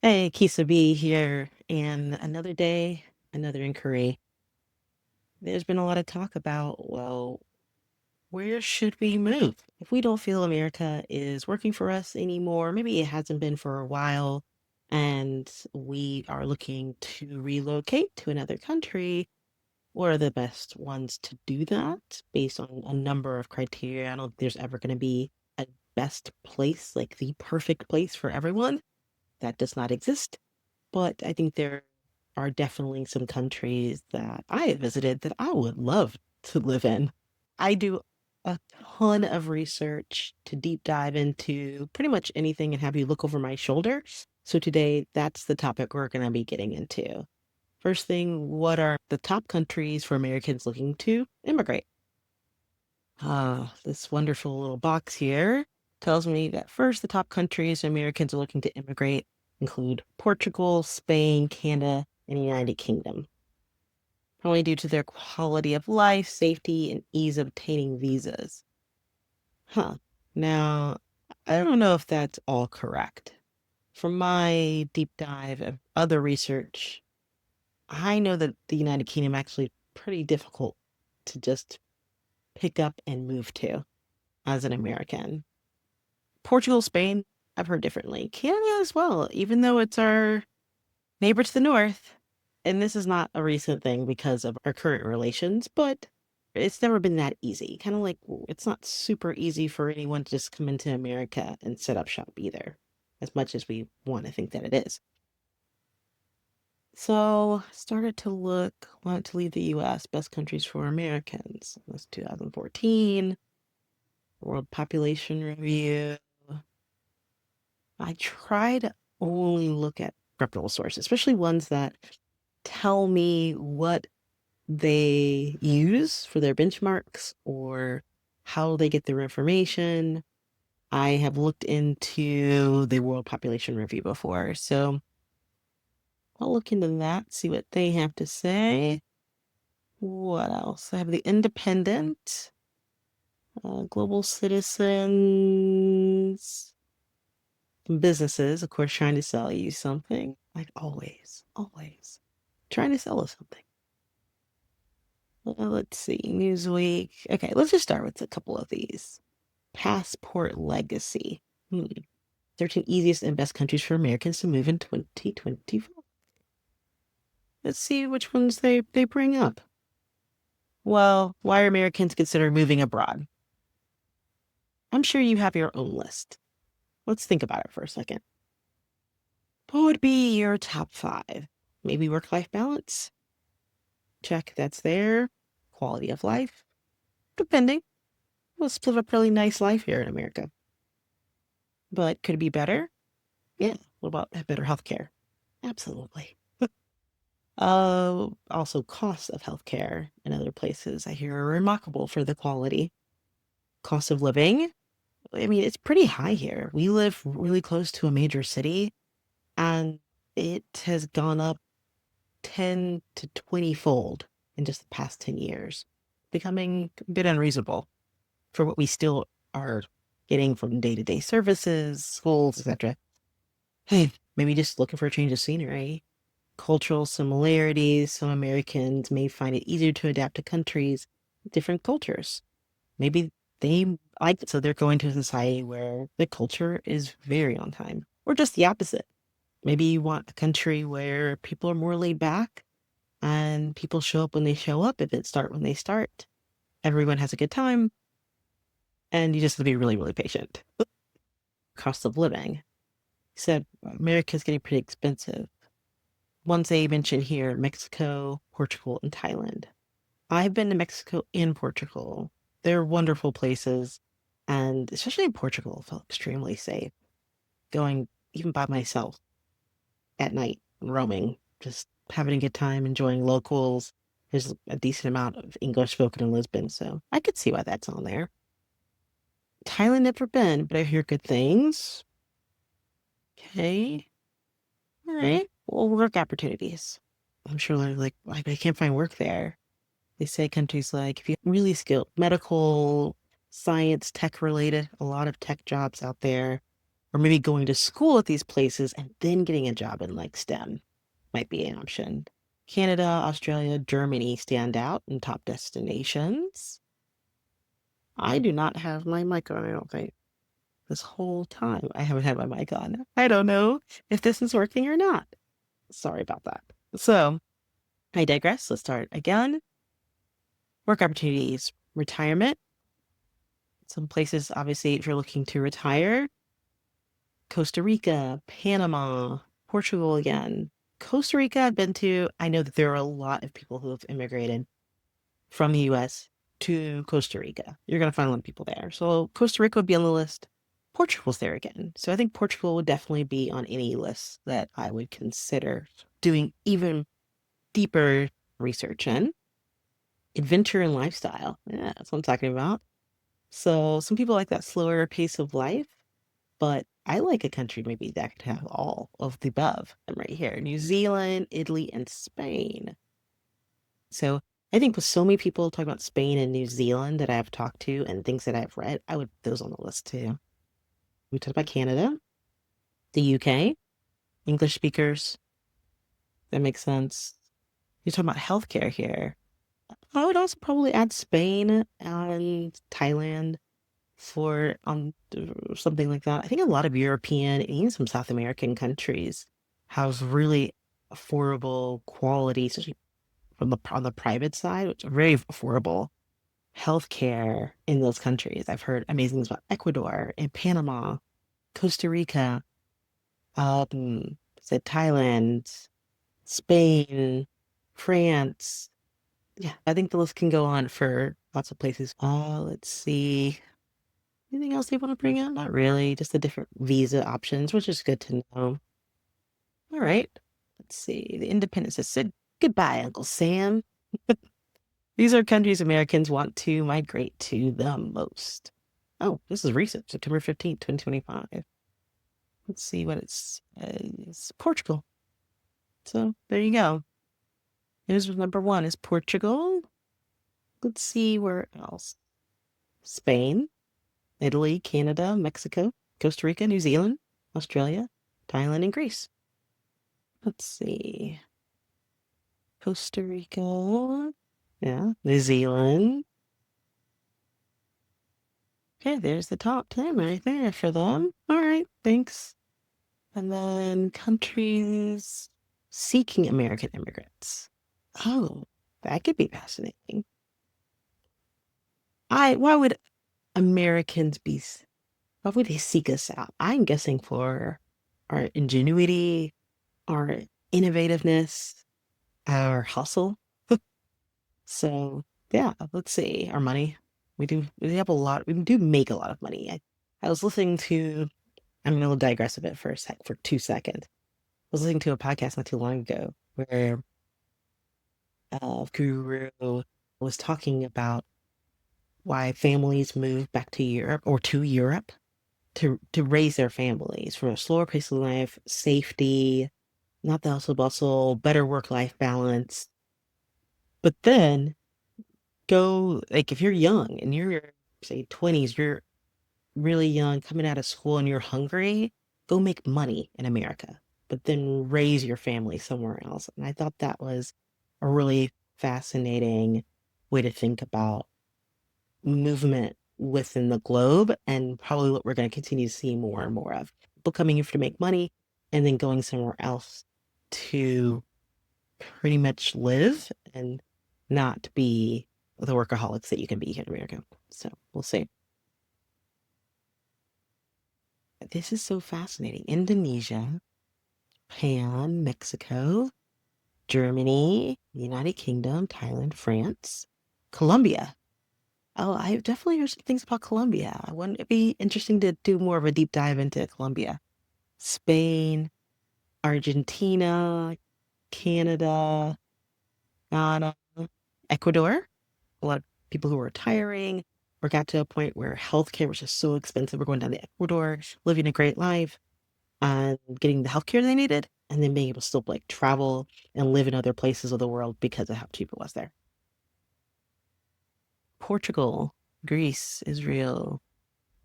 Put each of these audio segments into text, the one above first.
Hey, KeisaB here, and another day, another inquiry. There's been a lot of talk about, well, where should we move? If we don't feel America is working for us anymore, maybe it hasn't been for a while, and we are looking to relocate to another country, what are the best ones to do that based on a number of criteria? I don't think there's ever going to be a best place, like the perfect place for everyone. That does not exist. But I think there are definitely some countries that I have visited that I would love to live in. I do a ton of research to deep dive into pretty much anything and have you look over my shoulder. So today, that's the topic we're going to be getting into. First thing, what are the top countries for Americans looking to immigrate? This wonderful little box here tells me that first, the top countries Americans are looking to immigrate include Portugal, Spain, Canada, and the United Kingdom, probably due to their quality of life, safety, and ease of obtaining visas. Huh. Now, I don't know if that's all correct. From my deep dive of other research, I know that the United Kingdom actually pretty difficult to just pick up and move to as an American. Portugal, Spain, I've heard differently. Canada as well, even though it's our neighbor to the north. And this is not a recent thing because of our current relations, but it's never been that easy. Kind of like it's not super easy for anyone to just come into America and set up shop either, as much as we want to think that it is. So started to look, wanted to leave the US, best countries for Americans. That's 2014, World Population Review. I try to only look at reputable sources, especially ones that tell me what they use for their benchmarks or how they get their information. I have looked into the World Population Review before, so I'll look into that, see what they have to say. What else? I have the Independent, Global Citizens, businesses, of course, trying to sell you something. Like always, always trying to sell us something. Let's see, Newsweek. Okay, let's just start with a couple of these. Passport Legacy. 13 easiest and best countries for Americans to move in 2024. Let's see which ones they bring up. Well, why are Americans consider moving abroad? I'm sure you have your own list. Let's think about it for a second. What would be your top five? Maybe work-life balance? Check, that's there. Quality of life? Depending. We'll split up really nice life here in America. But could it be better? Yeah. What about better healthcare? Absolutely. Also costs of healthcare in other places I hear are remarkable for the quality. Cost of living, I mean, it's pretty high here. We live really close to a major city, and it has gone up 10 to 20 fold in just the past 10 years, becoming a bit unreasonable for what we still are getting from day-to-day services, schools, etc. Hey, maybe just looking for a change of scenery. Cultural similarities. Some Americans may find it easier to adapt to countries with different cultures. Maybe they like it, so they're going to a society where the culture is very on time, or just the opposite. Maybe you want a country where people are more laid back and people show up when they show up, if it start when they start. Everyone has a good time, and you just have to be really, really patient. Cost of living. You said America's getting pretty expensive. Ones they mention here, Mexico, Portugal, and Thailand. I've been to Mexico and Portugal. They're wonderful places, and especially in Portugal, I felt extremely safe. Going even by myself at night, roaming, just having a good time, enjoying locals. There's a decent amount of English spoken in Lisbon, so I could see why that's on there. Thailand, never been, but I hear good things. Okay, all right. Well, work opportunities. I'm sure they're like I can't find work there. They say countries like if you're really skilled, medical, science, tech related, a lot of tech jobs out there. or maybe going to school at these places and then getting a job in like STEM might be an option. Canada, Australia, Germany stand out in top destinations. I do not have my mic on, I don't think. This whole time I haven't had my mic on. I don't know if this is working or not. Sorry about that. So I digress. Let's start again. Work opportunities, retirement. Some places, obviously, if you're looking to retire, Costa Rica, Panama, Portugal again. Costa Rica, I've been to. I know that there are a lot of people who have immigrated from the US to Costa Rica. You're going to find a lot of people there. So Costa Rica would be on the list. Portugal's there again. So I think Portugal would definitely be on any list that I would consider doing even deeper research in. Adventure and lifestyle. Yeah, that's what I'm talking about. So some people like that slower pace of life, but I like a country maybe that could have all of the above. I'm right here. New Zealand, Italy, and Spain. So I think with so many people talking about Spain and New Zealand that I've talked to and things that I've read, I would put those on the list too. We talked about Canada, the UK, English speakers. That makes sense. You're talking about healthcare here. I would also probably add Spain and Thailand for something like that. I think a lot of European and even some South American countries have really affordable quality, especially from on the private side, which are very affordable healthcare in those countries. I've heard amazing things about Ecuador and Panama, Costa Rica, said Thailand, Spain, France. Yeah, I think the list can go on for lots of places. Let's see. Anything else you want to bring up? Not really, just the different visa options, which is good to know. All right. Let's see. The Independence has said goodbye, Uncle Sam. These are countries Americans want to migrate to the most. Oh, this is recent, September 15th, 2025. Let's see what it says. Portugal. So there you go. Here's number one is Portugal. Let's see where else. Spain, Italy, Canada, Mexico, Costa Rica, New Zealand, Australia, Thailand, and Greece. Let's see. Costa Rica. Yeah. New Zealand. Okay, there's the top 10 right there for them. All right, thanks. And then countries seeking American immigrants. Oh, that could be fascinating. Why would Americans why would they seek us out? I'm guessing for our ingenuity, our innovativeness, our hustle. So yeah, let's see. Our money. We have a lot, we do make a lot of money. I was listening to, I'm gonna digress a bit for 2 seconds. I was listening to a podcast not too long ago where Guru was talking about why families move back to Europe or to Europe to raise their families for a slower pace of life, safety, not the hustle bustle, better work-life balance. But then go, like, if you're young and you're, say, 20s, you're really young, coming out of school and you're hungry, go make money in America, but then raise your family somewhere else. And I thought that was a really fascinating way to think about movement within the globe, and probably what we're going to continue to see more and more of. People coming here to make money and then going somewhere else to pretty much live and not be the workaholics that you can be here in America. So we'll see. This is so fascinating. Indonesia, Japan, Mexico, Germany, United Kingdom, Thailand, France, Colombia. Oh, I've definitely heard some things about Colombia. Wouldn't it be interesting to do more of a deep dive into Colombia? Spain, Argentina, Canada, Ghana, Ecuador. A lot of people who are retiring or got to a point where healthcare was just so expensive. We're going down to Ecuador, living a great life and getting the healthcare they needed, and then being able to still like travel and live in other places of the world because of how cheap it was there. Portugal, Greece, Israel,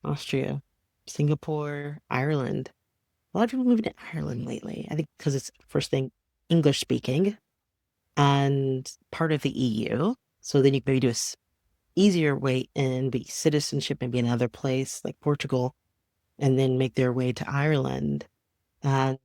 Austria. Singapore, Ireland. A lot of people moving to Ireland lately. I think because it's first thing English speaking and part of the EU. So then you can maybe do a easier way in, be citizenship, maybe another place like Portugal, and then make their way to Ireland and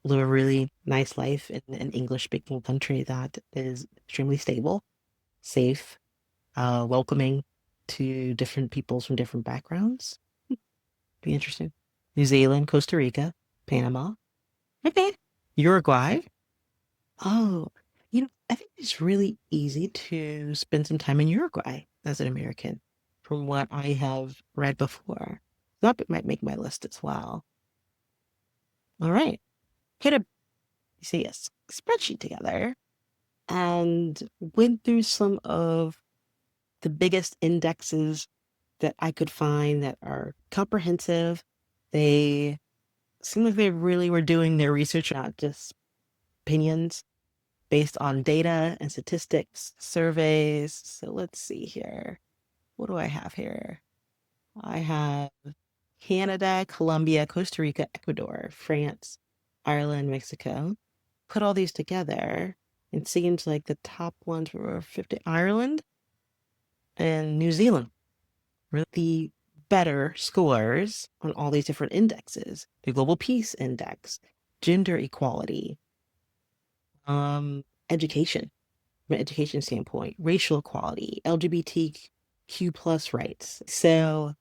live a really nice life in an English speaking country that is extremely stable, safe, welcoming to different peoples from different backgrounds. Be interesting. New Zealand, Costa Rica, Panama. Okay. Uruguay. Oh, I think it's really easy to spend some time in Uruguay as an American, from what I have read before. That might make my list as well. All right. Put a say a spreadsheet together and went through some of the biggest indexes that I could find that are comprehensive. They seem like they really were doing their research, not just opinions based on data and statistics, surveys. So let's see here. What do I have here? I have Canada, Colombia, Costa Rica, Ecuador, France, Ireland, Mexico. Put all these together, it seems like the top ones were 50 Ireland and New Zealand. Really the better scores on all these different indexes. The Global Peace Index, gender equality, education, from an education standpoint, racial equality, LGBTQ plus rights. So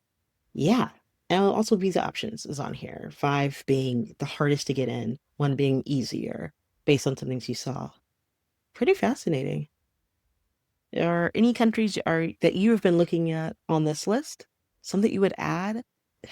yeah. And also visa options is on here. Five being the hardest to get in, one being easier based on some things you saw. Pretty fascinating. Are any countries that you have been looking at on this list? Some that you would add?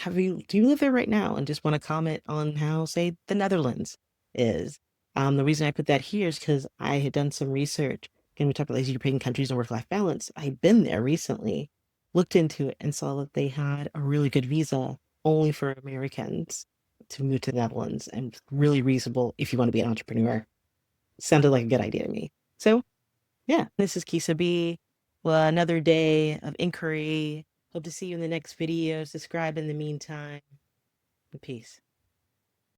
Do you live there right now and just want to comment on how, say, the Netherlands is? The reason I put that here is because I had done some research. Again, we talked about these European countries and work-life balance. I'd been there recently, looked into it, and saw that they had a really good visa only for Americans to move to the Netherlands and really reasonable if you want to be an entrepreneur. Sounded like a good idea to me. So yeah, this is KeisaB. Well, another day of inquiry. Hope to see you in the next video. Subscribe in the meantime. Peace.